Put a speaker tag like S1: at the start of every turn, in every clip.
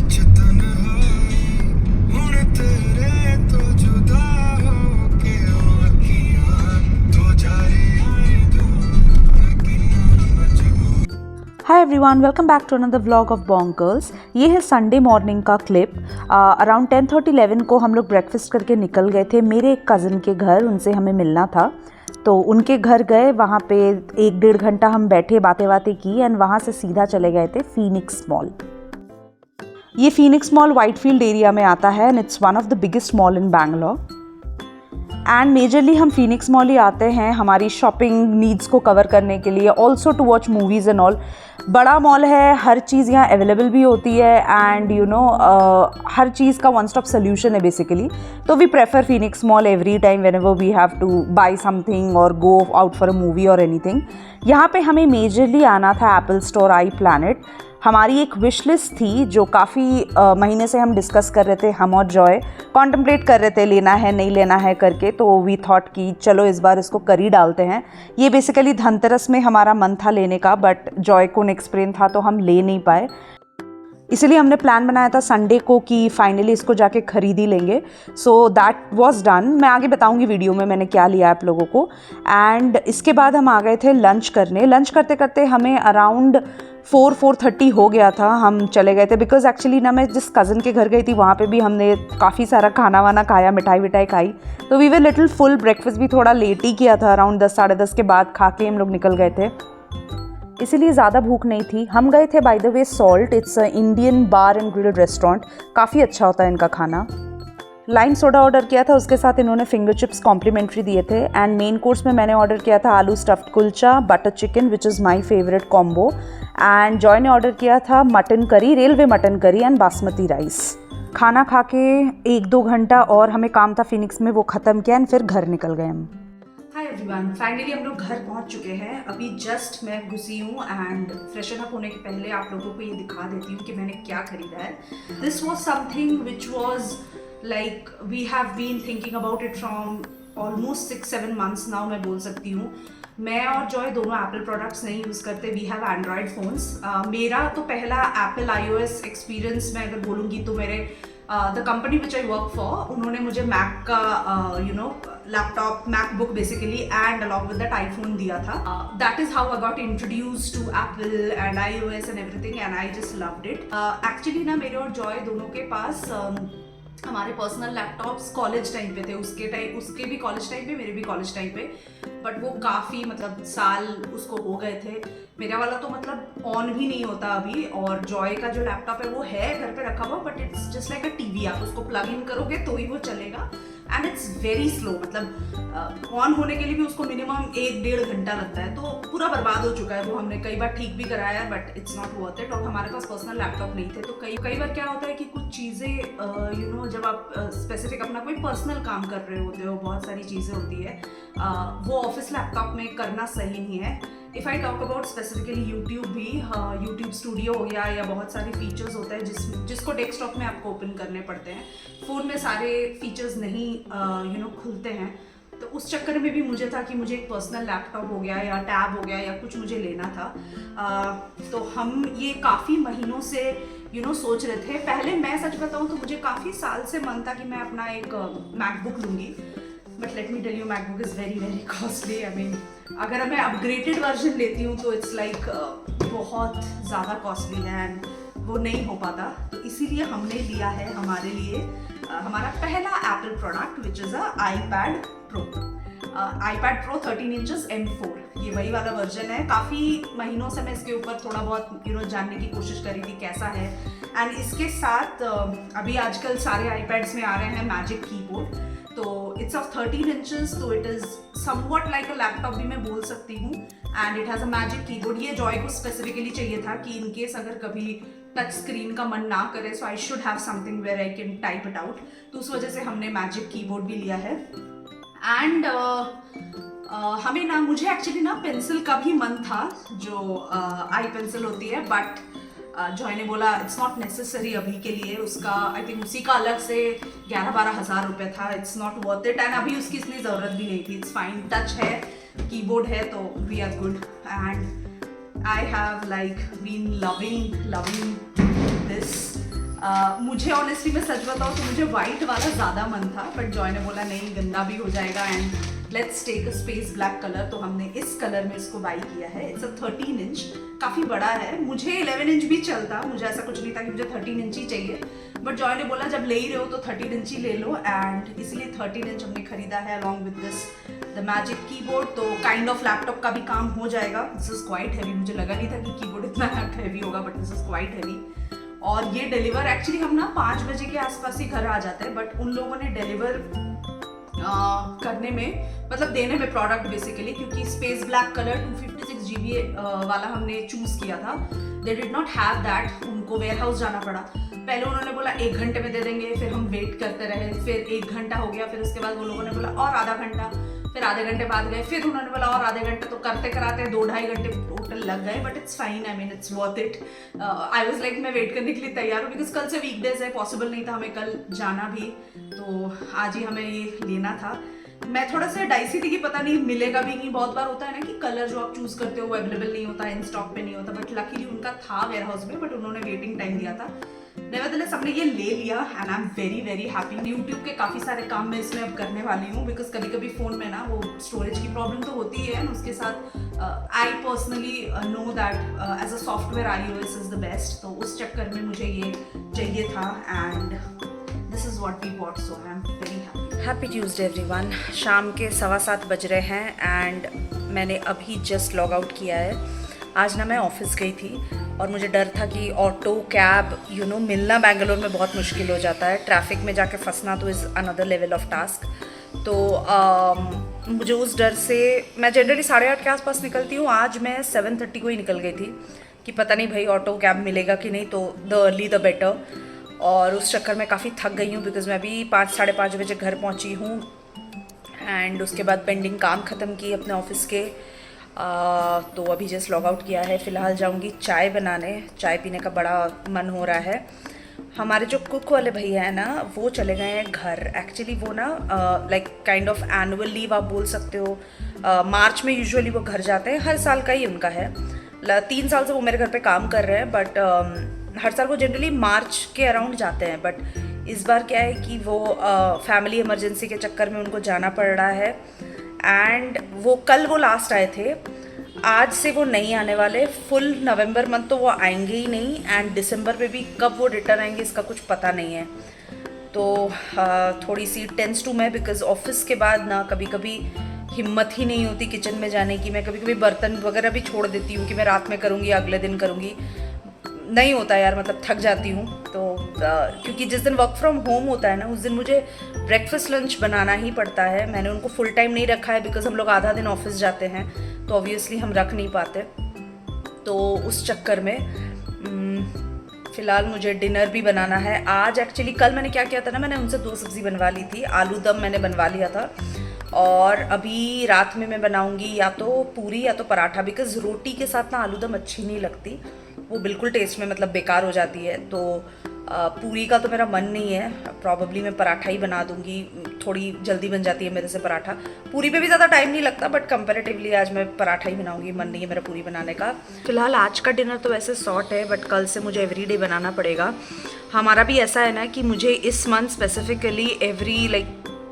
S1: Hi everyone, welcome back to another vlog of Bong Girls. ये है Sunday morning का clip. Around 10:30-11 को हम लोग ब्रेकफास्ट करके निकल गए थे मेरे एक कज़न के घर। उनसे हमें मिलना था तो उनके घर गए। वहाँ पे 1-1.5 घंटा हम बैठे, बातें की एंड वहाँ से सीधा चले गए थे फीनिक्स मॉल। ये फीनिक्स मॉल व्हाइटफील्ड एरिया में आता है and it's one of the biggest mall in Bangalore. And majorly हम फीनिक्स मॉल ही आते हैं हमारी शॉपिंग नीड्स को कवर करने के लिए, also to watch movies and all. बड़ा मॉल है, हर चीज़ यहाँ अवेलेबल भी होती है एंड हर चीज़ का वन स्टॉप सोल्यूशन है बेसिकली। तो we prefer Phoenix mall every time whenever we have to buy something और go out for a movie और एनीथिंग। यहाँ पे हमें मेजरली आना था एप्पल स्टोर, आई प्लैनेट। हमारी एक विश लिस्ट थी जो काफ़ी महीने से हम डिस्कस कर रहे थे, हम और जॉय कॉन्टम्पलेट कर रहे थे लेना है नहीं लेना है करके। तो वी थॉट कि चलो इस बार इसको कर ही डालते हैं। ये बेसिकली धनतेरस में हमारा मन था लेने का, बट जॉय को नेक्स्ट स्प्रेन था तो हम ले नहीं पाए। इसलिए हमने प्लान बनाया था संडे को कि फाइनली इसको जाके खरीद ही लेंगे। So that was done. मैं आगे बताऊंगी वीडियो में मैंने क्या लिया आप लोगों को। एंड इसके बाद हम आ गए थे लंच करने। लंच करते करते हमें अराउंड 4-4:30 हो गया था। हम चले गए थे बिकॉज एक्चुअली ना मैं जिस कज़न के घर गई थी वहाँ पे भी हमने काफ़ी सारा खाना वाना खाया, मिठाई विठाई खाई। तो we were little full. Breakfast भी थोड़ा लेट ही किया था, अराउंड 10-10:30 के बाद खा के हम लोग निकल गए थे, इसीलिए ज़्यादा भूख नहीं थी। हम गए थे by the way salt, it's Indian bar and grill restaurant. काफ़ी अच्छा होता है इनका खाना। लाइम सोडा ऑर्डर किया था, उसके साथ इन्होंने फिंगर चिप्स कॉम्प्लीमेंट्री दिए थे। एंड मेन कोर्स में मैंने ऑर्डर किया था आलू stuffed kulcha, butter chicken which is my favourite combo. And Joy ने ऑर्डर किया था mutton curry, railway mutton curry and basmati rice. खाना खा के 1-2 घंटा और हमें काम था फिनिक्स में, वो ख़त्म किया एंड फिर घर निकल गए हम।
S2: हाय एवरीवन, फाइनली हम लोग घर पहुंच चुके हैं। अभी जस्ट मैं घुसी हूँ एंड फ्रेशन अप होने के पहले आप लोगों को ये दिखा देती हूँ कि मैंने क्या खरीदा है। This was something which was like we have been thinking about it from almost 6-7 months now, मैं बोल सकती हूँ। मैं और जॉय दोनों एप्पल प्रोडक्ट्स नहीं यूज़ करते, वी हैव एंड्रॉयड फ़ोन्स। मेरा तो पहला एप्पल iOS एक्सपीरियंस मैं अगर बोलूँगी तो मेरे the company which I work for, उन्होंने मुझे मैक का laptop, MacBook basically and along with that iPhone दिया था। That is how I got introduce to Apple and iOS and everything and I just loved it. Actually ना मेरे और जॉय दोनों के पास हमारे पर्सनल लैपटॉप्स कॉलेज टाइम पे थे। उसके भी कॉलेज टाइम पे, मेरे भी कॉलेज टाइम पे, बट वो काफ़ी मतलब साल उसको हो गए थे। मेरा वाला तो मतलब ऑन भी नहीं होता अभी, और जॉय का जो लैपटॉप है वो है घर पे रखा हुआ, but it's just like a TV. आप उसको प्लग इन करोगे तो ही वो चलेगा एंड इट्स वेरी स्लो। मतलब ऑन होने के लिए भी उसको मिनिमम 1-1.5 घंटा लगता है। तो पूरा बर्बाद हो चुका है वो। हमने कई बार ठीक भी कराया but it's not worth it. और हमारे पास पर्सनल लैपटॉप नहीं थे, तो कई बार क्या होता है कि कुछ चीज़ें जब आप स्पेसिफिक अपना कोई पर्सनल काम कर रहे होते हो, बहुत सारी चीज़ें होती है, वो ऑफिस लैपटॉप में करना सही नहीं है। If I talk about specifically YouTube भी, यूट्यूब स्टूडियो हो गया या बहुत सारे फीचर्स होते हैं जिसको डेस्कटॉप में आपको ओपन करने पड़ते हैं। फ़ोन में सारे फीचर्स नहीं खुलते हैं। तो उस चक्कर में भी मुझे था कि मुझे एक पर्सनल लैपटॉप हो गया या टैब हो गया या कुछ मुझे लेना था। तो हम ये काफ़ी महीनों से सोच रहे थे। पहले मैं सच बताऊँ तो मुझे काफ़ी साल से मन था कि मैं अपना एक मैकबुक लूँगी, but let me tell you MacBook is very very costly. I mean अगर मैं अपग्रेडेड वर्जन लेती हूँ तो इट्स लाइक बहुत ज़्यादा कॉस्टली है एंड वो नहीं हो पाता। तो इसीलिए हमने लिया है हमारे लिए हमारा पहला Apple product which is a iPad Pro। iPad Pro 13 inches M4, ये वही वाला वर्जन है। काफ़ी महीनों से मैं इसके ऊपर थोड़ा बहुत जानने की कोशिश करी थी कैसा है। एंड इसके साथ अभी आजकल सारे iPads में आ रहे हैं मैजिक कीबोर्ड। तो इट्स ऑफ 13 इंचेस, तो it is somewhat like a laptop भी मैं बोल सकती हूँ। And it has a magic keyboard. ये जॉय को स्पेसिफिकली चाहिए था कि इन केस अगर कभी टच स्क्रीन का मन ना करे, so I should have something where I can type it out. तो उस वजह से हमने मैजिक कीबोर्ड भी लिया है। एंड हमें ना, मुझे एक्चुअली ना पेंसिल का भी मन था, जो आई पेंसिल होती है, बट जॉय ने बोला इट्स नॉट नेसेसरी अभी के लिए। उसका आई थिंक उसी का अलग से 11-12 हज़ार रुपये था। It's not worth it and अभी उसकी इतनी ज़रूरत भी नहीं थी। इट्स फाइन, टच है, कीबोर्ड है, तो we are good. And I have like been loving this. मुझे ऑनेस्टली मैं सच बताऊँ तो मुझे वाइट वाला ज़्यादा मन था, बट जॉय ने बोला नहीं गंदा भी हो जाएगा and let's take a space black colour, तो हमने इस कलर में इसको बाई किया है। इट्स अ 13 इंच, काफ़ी बड़ा है। मुझे 11 इंच भी चलता, मुझे ऐसा कुछ नहीं था कि मुझे 13 इंच ही चाहिए, बट जॉय ने बोला जब ले ही रहे हो तो 13 इंच ही ले लो, एंड इसलिए 13 इंच हमने खरीदा है along with this the magic keyboard. तो काइंड ऑफ लैपटॉप का भी काम हो जाएगा। दिस इज क्वाइट हैवी, मुझे लगा नहीं था कि कीबोर्ड इतना हैवी होगा, but this is quite heavy. और ये डिलीवर एक्चुअली हम ना 5 बजे के आसपास ही घर आ जाते हैं, बट उन लोगों ने डिलीवर करने में मतलब देने में प्रोडक्ट बेसिकली, क्योंकि स्पेस ब्लैक कलर 256 GB वाला हमने चूज किया था, they did not have that, उनको वेयर हाउस जाना पड़ा। पहले उन्होंने बोला 1 घंटे में दे देंगे, फिर हम वेट करते रहे, फिर 1 घंटा हो गया, फिर उसके बाद वो लोगों ने बोला और आधा घंटा, फिर आधे घंटे बाद गए, फिर उन्होंने बोला और आधे घंटे, तो करते कराते 2-2.5 घंटे टोटल लग गए, but it's fine, I mean it's worth it. I was like मैं वेट करने के लिए तैयार हूँ, बिकॉज कल से वीकडेज है, पॉसिबल नहीं था हमें कल जाना भी, तो आज ही हमें ये लेना था। मैं थोड़ा सा डाइसी थी कि पता नहीं मिलेगा भी नहीं, बहुत बार होता है ना कि कलर जो आप चूज करते हो वो अवेलेबल नहीं होता, इन स्टॉक पे नहीं होता, बट लकीली उनका था वेयर हाउस में, बट उन्होंने वेटिंग टाइम दिया था। नेवरदलेस हमने ये ले लिया and I am very very happy. YouTube के काफ़ी सारे काम मैं इसमें अब करने वाली हूँ, बिकॉज कभी कभी फ़ोन में ना वो स्टोरेज की प्रॉब्लम तो होती है, एंड उसके साथ I personally know that as a software iOS is the best, तो उस चक्कर में मुझे ये चाहिए था and this is what we bought, so I am very happy. Happy Tuesday everyone. शाम के 7:15 बज रहे हैं एंड मैंने अभी जस्ट लॉग आउट किया है। आज ना मैं ऑफिस गई थी और मुझे डर था कि ऑटो कैब मिलना बेंगलोर में बहुत मुश्किल हो जाता है, ट्रैफिक में जाके फंसना तो is another level of task. तो मुझे उस डर से मैं जनरली 8:30 के आसपास निकलती हूँ, आज मैं 7:30 को ही निकल गई थी कि पता नहीं भाई ऑटो कैब मिलेगा कि नहीं, तो द अर्ली द बेटर। और उस चक्कर में काफ़ी थक गई हूँ, बिकॉज़ मैं अभी 5-5:30 बजे घर पहुँची हूँ एंड उसके बाद पेंडिंग काम ख़त्म की अपने ऑफिस के। तो अभी जस्ट लॉग आउट किया है। फ़िलहाल जाऊँगी चाय बनाने, चाय पीने का बड़ा मन हो रहा है। हमारे जो कुक वाले भैया हैं ना, वो चले गए हैं घर। एक्चुअली वो ना like kind of annual leave आप बोल सकते हो, मार्च में यूजुअली वो घर जाते हैं, हर साल का ही उनका है। 3 साल से वो मेरे घर पे काम कर रहे हैं, बट हर साल वो जनरली मार्च के अराउंड जाते हैं, बट इस बार क्या है कि वो फैमिली इमरजेंसी के चक्कर में उनको जाना पड़ रहा है एंड कल वो लास्ट आए थे, आज से वो नहीं आने वाले। फुल नवंबर मंथ तो वो आएंगे ही नहीं एंड दिसंबर में भी कब वो रिटर्न आएंगे इसका कुछ पता नहीं है। तो थोड़ी सी टेंस टू मैं, बिकॉज ऑफिस के बाद ना कभी कभी हिम्मत ही नहीं होती किचन में जाने की। मैं कभी कभी बर्तन वगैरह भी छोड़ देती हूँ कि मैं रात में करूँगी, अगले दिन करूँगी, नहीं होता यार, मतलब थक जाती हूँ। तो क्योंकि जिस दिन वर्क फ्रॉम होम होता है ना, उस दिन मुझे ब्रेकफास्ट लंच बनाना ही पड़ता है। मैंने उनको फुल टाइम नहीं रखा है, बिकॉज हम लोग आधा दिन ऑफिस जाते हैं, तो ऑब्वियसली हम रख नहीं पाते। तो उस चक्कर में फ़िलहाल मुझे डिनर भी बनाना है आज। एक्चुअली कल मैंने क्या किया था ना, मैंने उनसे 2 सब्ज़ी बनवा ली थी, आलू दम मैंने बनवा लिया था, और अभी रात में मैं बनाऊँगी या तो पूरी या तो पराठा, बिकॉज़ रोटी के साथ ना आलू दम अच्छी नहीं लगती, वो बिल्कुल टेस्ट में मतलब बेकार हो जाती है। तो पूरी का तो मेरा मन नहीं है, प्रॉबेबली मैं पराठा ही बना दूंगी, थोड़ी जल्दी बन जाती है मेरे से पराठा। पूरी पे भी ज़्यादा टाइम नहीं लगता, बट कंपैरेटिवली आज मैं पराठा ही बनाऊंगी, मन नहीं है मेरा पूरी बनाने का। फिलहाल आज का डिनर तो वैसे सॉर्ट है, बट कल से मुझे एवरीडे बनाना पड़ेगा। हमारा भी ऐसा है ना कि मुझे इस month specifically every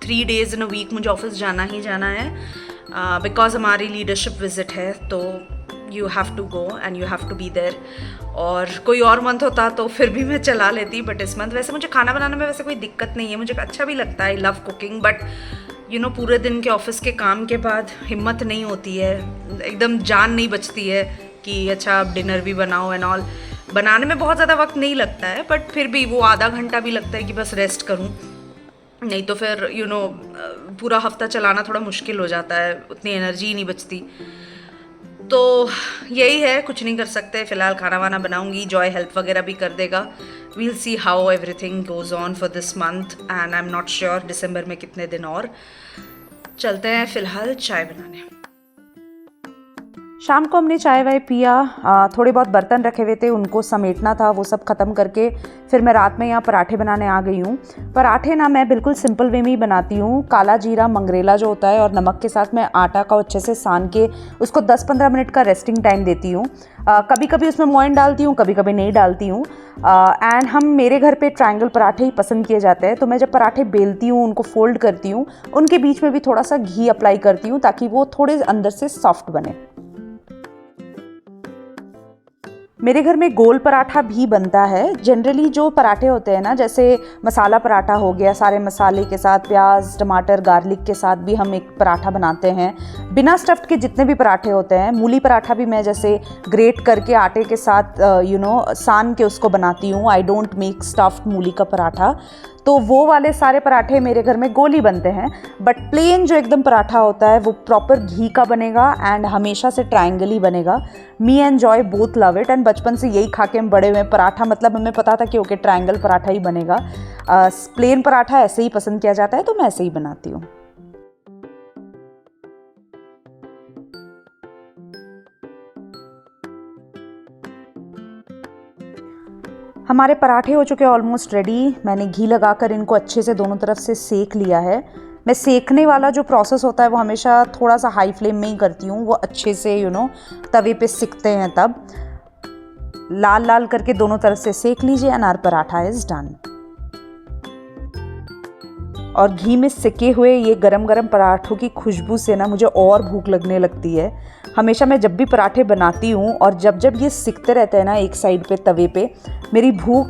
S2: 3 days in a week मुझे ऑफिस जाना ही जाना है, बिकॉज हमारी लीडरशिप विजिट है, तो you have to go and you have to be there. और कोई और मंथ होता तो फिर भी मैं चला लेती, बट इस मंथ वैसे मुझे खाना बनाने में वैसे कोई दिक्कत नहीं है, मुझे अच्छा भी लगता है, आई लव कुकिंग, बट पूरे दिन के ऑफिस के काम के बाद हिम्मत नहीं होती है, एकदम जान नहीं बचती है कि अच्छा अब डिनर भी बनाओ एंड ऑल। बनाने में बहुत ज़्यादा वक्त नहीं लगता है, बट फिर भी वो आधा घंटा भी लगता है कि बस रेस्ट करूँ, नहीं तो फिर पूरा हफ्ता चलाना थोड़ा मुश्किल हो जाता है, उतनी एनर्जी ही नहीं बचती। तो यही है, कुछ नहीं कर सकते। फ़िलहाल खाना वाना बनाऊंगी, जॉय हेल्प वगैरह भी कर देगा। We'll see how everything goes on for this month and I am not sure दिसंबर में कितने दिन और। चलते हैं फ़िलहाल चाय बनाने।
S1: शाम को हमने चाय वाय पिया, थोड़े बहुत बर्तन रखे हुए थे उनको समेटना था, वो सब ख़त्म करके फिर मैं रात में यहाँ पराठे बनाने आ गई हूँ। पराठे ना मैं बिल्कुल सिंपल वे में ही बनाती हूँ। काला जीरा मंगरेला जो होता है और नमक के साथ मैं आटा को अच्छे से सान के उसको 10-15 मिनट का रेस्टिंग टाइम देती हूँ। कभी कभी उसमें मोइन डालती हूँ, कभी कभी नहीं डालती हूँ। एंड हम मेरे घर पे ट्रायंगल पराठे ही पसंद किए जाते हैं, तो मैं जब पराठे बेलती हूँ उनको फोल्ड करती हूँ, उनके बीच में भी थोड़ा सा घी अप्लाई करती हूँ ताकि वो थोड़े अंदर से सॉफ्ट बने। मेरे घर में गोल पराठा भी बनता है। जनरली जो पराठे होते हैं ना, जैसे मसाला पराठा हो गया, सारे मसाले के साथ प्याज टमाटर गार्लिक के साथ भी हम एक पराठा बनाते हैं। बिना स्टफ्ड के जितने भी पराठे होते हैं, मूली पराठा भी मैं जैसे ग्रेट करके आटे के साथ सान के उसको बनाती हूँ। आई डोंट मेक स्टफ्ड मूली का पराठा। तो वो वाले सारे पराठे मेरे घर में गोल ही बनते हैं। बट प्लेन जो एकदम पराठा होता है वो प्रॉपर घी का बनेगा एंड हमेशा से ट्रायंगल ही बनेगा। Me enjoy both love it, and बचपन से यही खा के हम बड़े हुए। पराठा मतलब हमें पता था कि ओके ट्रायंगल पराठा ही बनेगा। प्लेन पराठा ऐसे ही पसंद किया जाता है, तो मैं ऐसे ही बनाती हूँ। हमारे पराठे हो चुके हैं ऑलमोस्ट रेडी। मैंने घी लगाकर इनको अच्छे से दोनों तरफ से सेक लिया है। मैं सेकने वाला जो प्रोसेस होता है वो हमेशा थोड़ा सा हाई फ्लेम में ही करती हूँ, वो अच्छे से तवे पे सिकते हैं। तब लाल लाल करके दोनों तरफ से सेक लीजिए and our paratha is done. और घी में सिके हुए ये गरम गरम पराठों की खुशबू से ना मुझे और भूख लगने लगती है। हमेशा मैं जब भी पराठे बनाती हूँ और जब ये सिकते रहते हैं ना एक साइड पे तवे पे, मेरी भूख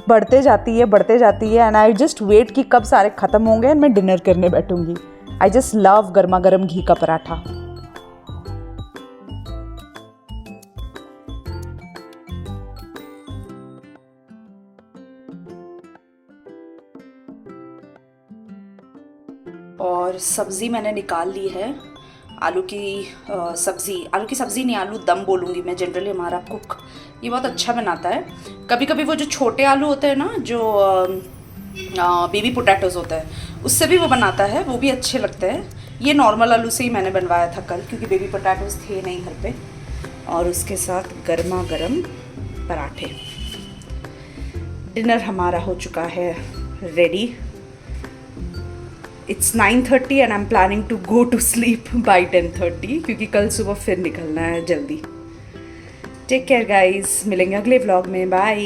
S1: बढ़ते जाती है एंड आई जस्ट वेट कि कब सारे ख़त्म होंगे एंड मैं डिनर करने बैठूँगी। आई जस्ट लव गर्मा गर्म घी का पराठा।
S2: और सब्ज़ी मैंने निकाल ली है। आलू की सब्ज़ी नहीं, आलू दम बोलूँगी मैं। जनरली हमारा कुक ये बहुत अच्छा बनाता है। कभी कभी वो जो छोटे आलू होते हैं ना, जो बेबी पोटैटोज़ होते हैं, उससे भी वो बनाता है, वो भी अच्छे लगते हैं। ये नॉर्मल आलू से ही मैंने बनवाया था कल, क्योंकि बेबी पोटैटोज़ थे नहीं घर पे। और उसके साथ गर्मा गर्म पराठे। डिनर हमारा हो चुका है ready. It's 9:30 and I'm planning to go to sleep by 10:30, क्योंकि कल सुबह फिर निकलना है जल्दी। टेक केयर गाइज, मिलेंगे अगले व्लॉग में। बाय।